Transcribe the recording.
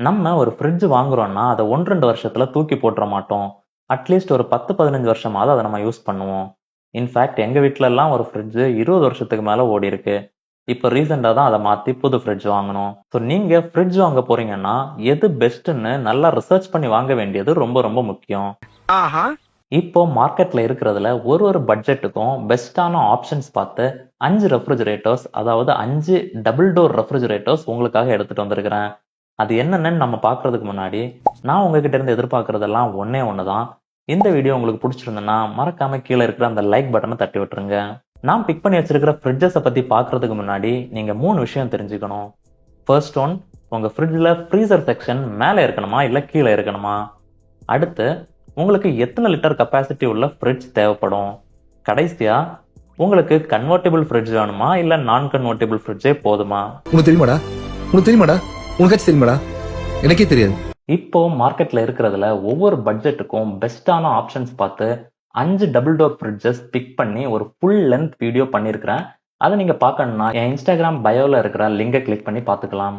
நம்ம ஒரு ஃப்ரிட்ஜ் வாங்குறோம்னா அதை 1-2 வருஷத்துல தூக்கி போட்டுற மாட்டோம். அட்லீஸ்ட் ஒரு 10-15 வருஷமாவது அதை நம்ம யூஸ் பண்ணுவோம். இன்ஃபேக்ட் எங்க வீட்ல எல்லாம் ஒரு ஃப்ரிட்ஜ் 20 வருஷத்துக்கு மேல ஓடி இருக்கு. இப்போ ரீசெண்டா தான் அதை மாத்தி புது ஃப்ரிட்ஜ் வாங்கணும். ஸோ நீங்க ஃப்ரிட்ஜ் வாங்க போறீங்கன்னா எது பெஸ்ட்னு நல்லா ரிசர்ச் பண்ணி வாங்க வேண்டியது ரொம்ப ரொம்ப முக்கியம். இப்போ மார்க்கெட்ல இருக்கிறதுல ஒரு பட்ஜெட்டுக்கும் பெஸ்டான ஆப்ஷன்ஸ் பார்த்து 5 ரெஃப்ரிஜரேட்டர்ஸ், அதாவது 5 டபுள் டோர் ரெஃப்ரிஜரேட்டர்ஸ் உங்களுக்காக எடுத்துட்டு வந்திருக்கிறேன். அது என்னன்னு நம்ம பார்க்கறதுக்கு முன்னாடி நான் உங்ககிட்ட இருந்து எதிர்பார்க்கறதெல்லாம் ஒன்னே ஒண்ணுதான். இந்த வீடியோ உங்களுக்கு பிடிச்சிருந்ததுன்னா மறக்காம கீழே இருக்கிற அந்த லைக் பட்டனை தட்டி விட்டுருங்க. நான் பிக் பண்ணி வச்சிருக்கிற ஃப்ரிட்ஜஸை பத்தி பார்க்கறதுக்கு முன்னாடி நீங்க 3 விஷயம் தெரிஞ்சுக்கணும். ஃபர்ஸ்ட் ஒன், உங்க ஃப்ரிட்ஜ்ல ஃப்ரீசர் செக்ஷன் மேலே இருக்கணுமா இல்ல கீழே இருக்கணுமா? அடுத்து, உங்களுக்கு எத்தனை லிட்டர் கெப்பாசிட்டி உள்ள ஃப்ரிட்ஜ் தேவைப்படும்? கடைசியா, உங்களுக்கு கன்வெர்ட்டிபிள் ஃப்ரிட்ஜ் வேணுமா இல்ல நான் கன்வெர்ட்டிபிள் ஃப்ரிட்ஜே போதுமா? உனக்கு தெரியுமாடா உனக்காச்சும் தெரியுமாடா? எனக்கே தெரியாது. இப்போ மார்க்கெட்ல இருக்கிறதுல ஒவ்வொரு பட்ஜெட்டுக்கும் பெஸ்டான ஆப்ஷன்ஸ் பார்த்து 5 டபுள் டோர் ஃப்ரிட்ஜஸ் பிக் பண்ணி ஒரு ஃபுல் லென்த் வீடியோ பண்ணியிருக்கிறேன். அதை நீங்க பார்க்கணும்னா என் இன்ஸ்டாகிராம் பயோல இருக்கிற லிங்கை கிளிக் பண்ணி பார்த்துக்கலாம்.